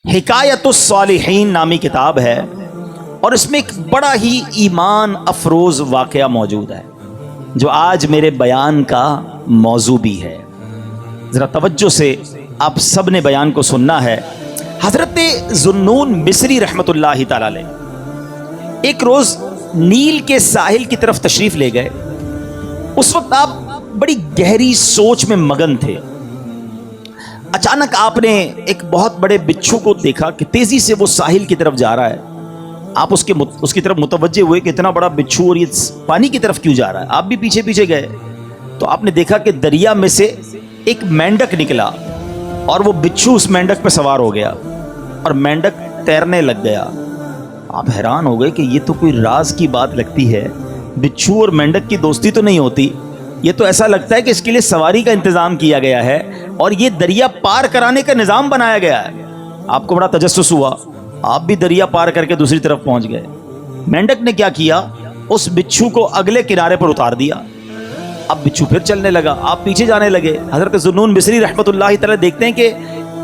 حکایت الصالحین نامی کتاب ہے اور اس میں ایک بڑا ہی ایمان افروز واقعہ موجود ہے جو آج میرے بیان کا موضوع بھی ہے. ذرا توجہ سے آپ سب نے بیان کو سننا ہے. حضرت ذوالنون مصری رحمۃ اللہ تعالی علیہ ایک روز نیل کے ساحل کی طرف تشریف لے گئے. اس وقت آپ بڑی گہری سوچ میں مگن تھے. اچانک آپ نے ایک بہت بڑے بچھو کو دیکھا کہ تیزی سے وہ ساحل کی طرف جا رہا ہے. آپ اس کی طرف متوجہ ہوئے کہ اتنا بڑا بچھو اور یہ پانی کی طرف کیوں جا رہا ہے. آپ بھی پیچھے پیچھے گئے تو آپ نے دیکھا کہ دریا میں سے ایک مینڈک نکلا اور وہ بچھو اس مینڈک پہ سوار ہو گیا اور مینڈک تیرنے لگ گیا. آپ حیران ہو گئے کہ یہ تو کوئی راز کی بات لگتی ہے. بچھو اور مینڈک کی دوستی تو نہیں ہوتی. یہ تو ایسا لگتا ہے کہ اس کے لیے سواری کا انتظام کیا گیا ہے اور یہ دریا پار کرانے کا نظام بنایا گیا ہے. آپ کو بڑا تجسس ہوا. آپ بھی دریا پار کر کے دوسری طرف پہنچ گئے. مینڈک نے کیا کیا, اس بچھو کو اگلے کنارے پر اتار دیا. اب بچھو پھر چلنے لگا, آپ پیچھے جانے لگے. حضرت ذوالنون مصری رحمۃ اللہ تعالی دیکھتے ہیں کہ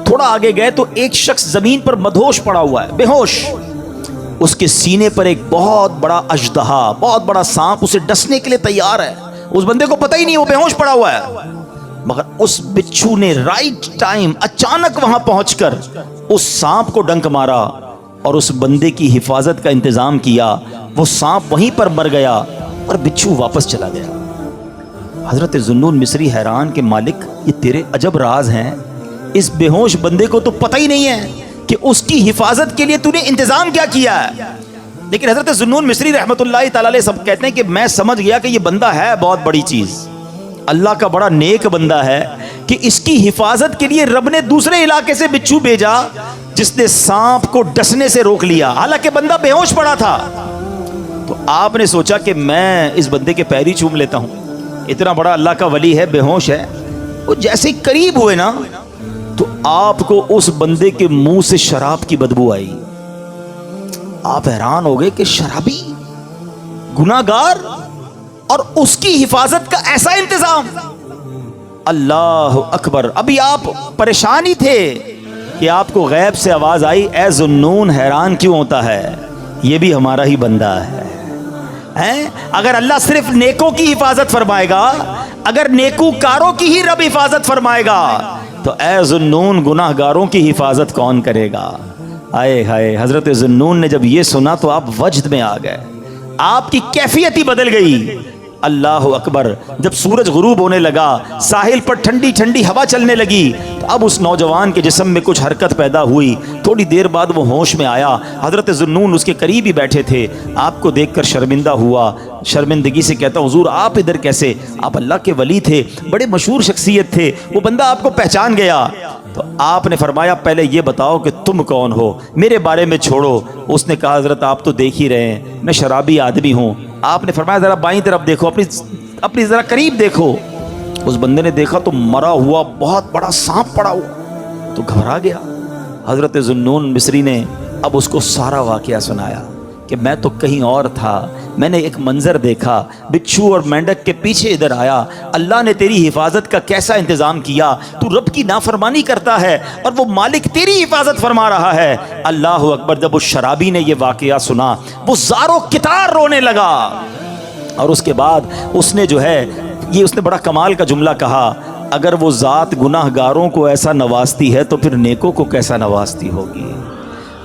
تھوڑا آگے گئے تو ایک شخص زمین پر مدہوش پڑا ہوا ہے, بے ہوش. اس کے سینے پر ایک بہت بڑا اژدہا, بہت بڑا سانپ اسے ڈسنے کے لیے تیار ہے. اس بندے کو پتہ ہی نہیں وہ بے ہوش پڑا ہوا ہے, مگر اس بچھو نے رائٹ ٹائم اچانک وہاں پہنچ کر اس سانپ کو ڈنک مارا اور اس بندے کی حفاظت کا انتظام کیا. وہ سانپ وہیں پر مر گیا اور بچھو واپس چلا گیا. حضرت ذوالنون مصری حیران کہ مالک یہ تیرے عجب راز ہیں. اس بے ہوش بندے کو تو پتہ ہی نہیں ہے کہ اس کی حفاظت کے لیے تو نے انتظام کیا کیا ہے. لیکن حضرت ذوالنون مصری رحمۃ اللہ تعالی علیہ سب کہتے ہیں کہ میں سمجھ گیا کہ یہ بندہ ہے بہت بڑی چیز, اللہ کا بڑا نیک بندہ ہے کہ اس کی حفاظت کے لیے رب نے دوسرے علاقے سے بچھو بھیجا جس نے سانپ کو ڈسنے سے روک لیا, حالانکہ بندہ بے ہوش پڑا تھا. تو آپ نے سوچا کہ میں اس بندے کے پیری چوم لیتا ہوں. اتنا بڑا اللہ کا ولی ہے, بے ہوش ہے. وہ جیسے قریب ہوئے نا تو آپ کو اس بندے کے منہ سے شراب کی بدبو آئی. آپ حیران ہو گئے کہ شرابی, گناہگار, اور اس کی حفاظت کا ایسا انتظام. اللہ اکبر. ابھی آپ پریشان ہی تھے کہ آپ کو غیب سے آواز آئی, اے ذوالنون حیران کیوں ہوتا ہے, یہ بھی ہمارا ہی بندہ ہے. اگر اللہ صرف نیکوں کی حفاظت فرمائے گا, اگر نیکوکاروں کی ہی رب حفاظت فرمائے گا, تو اے ذوالنون گناہگاروں کی حفاظت کون کرے گا. آئے ہائے. حضرت ذوالنون نے جب یہ سنا تو آپ وجد میں آ گئے, آپ کی کیفیت ہی بدل گئی. اللہ اکبر. جب سورج غروب ہونے لگا, ساحل پر ٹھنڈی ٹھنڈی ہوا چلنے لگی, تو اب اس نوجوان کے جسم میں کچھ حرکت پیدا ہوئی. تھوڑی دیر بعد وہ ہوش میں آیا. حضرت ذوالنون اس کے قریب ہی بیٹھے تھے. آپ کو دیکھ کر شرمندہ ہوا, شرمندگی سے کہتا حضور آپ ادھر کیسے؟ آپ اللہ کے ولی تھے, بڑے مشہور شخصیت تھے, وہ بندہ آپ کو پہچان گیا. تو آپ نے فرمایا پہلے یہ بتاؤ کہ تم کون ہو, میرے بارے میں چھوڑو. اس نے کہا حضرت آپ تو دیکھ ہی رہے ہیں میں شرابی آدمی ہوں. آپ نے فرمایا ذرا بائیں طرف دیکھو, اپنی ذرا قریب دیکھو. اس بندے نے دیکھا تو مرا ہوا بہت بڑا سانپ پڑا ہوا, تو گھبرا گیا. حضرت ذوالنون مصری نے اب اس کو سارا واقعہ سنایا کہ میں تو کہیں اور تھا, میں نے ایک منظر دیکھا, بچھو اور مینڈک کے پیچھے ادھر آیا. اللہ نے تیری حفاظت کا کیسا انتظام کیا, تو رب کی نافرمانی کرتا ہے اور وہ مالک تیری حفاظت فرما رہا ہے. اللہ اکبر. جب اس شرابی نے یہ واقعہ سنا وہ زاروں کتار رونے لگا, اور اس کے بعد اس نے جو ہے یہ اس نے بڑا کمال کا جملہ کہا, اگر وہ ذات گناہ گاروں کو ایسا نوازتی ہے تو پھر نیکوں کو کیسا نوازتی ہوگی.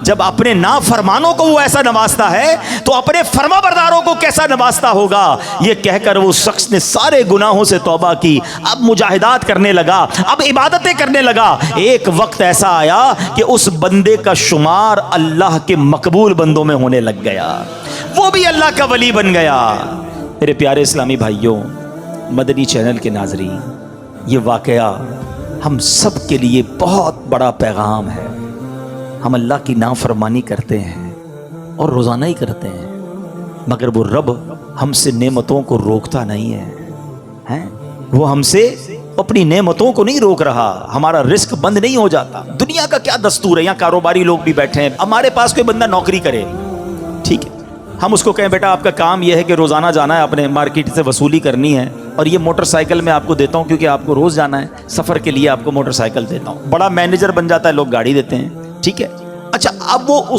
جب اپنے نافرمانوں کو وہ ایسا نوازتا ہے تو اپنے فرما برداروں کو کیسا نوازتا ہوگا. یہ کہہ کر وہ شخص نے سارے گناہوں سے توبہ کی, اب مجاہدات کرنے لگا, اب عبادتیں کرنے لگا. ایک وقت ایسا آیا کہ اس بندے کا شمار اللہ کے مقبول بندوں میں ہونے لگ گیا, وہ بھی اللہ کا ولی بن گیا. میرے پیارے اسلامی بھائیوں, مدنی چینل کے ناظرین, یہ واقعہ ہم سب کے لیے بہت بڑا پیغام ہے. ہم اللہ کی نافرمانی کرتے ہیں اور روزانہ ہی کرتے ہیں, مگر وہ رب ہم سے نعمتوں کو روکتا نہیں ہے. وہ ہم سے اپنی نعمتوں کو نہیں روک رہا, ہمارا رزق بند نہیں ہو جاتا. دنیا کا کیا دستور ہے, یہاں کاروباری لوگ بھی بیٹھے ہیں, ہمارے پاس کوئی بندہ نوکری کرے, ٹھیک ہے, ہم اس کو کہیں بیٹا آپ کا کام یہ ہے کہ روزانہ جانا ہے, اپنے مارکیٹ سے وصولی کرنی ہے, اور یہ موٹر سائیکل میں آپ کو دیتا ہوں کیونکہ آپ کو روز جانا ہے, سفر کے لیے آپ کو موٹر سائیکل دیتا ہوں. بڑا مینیجر بن جاتا ہے, لوگ گاڑی دیتے ہیں, ٹھیک ہے. اب وہ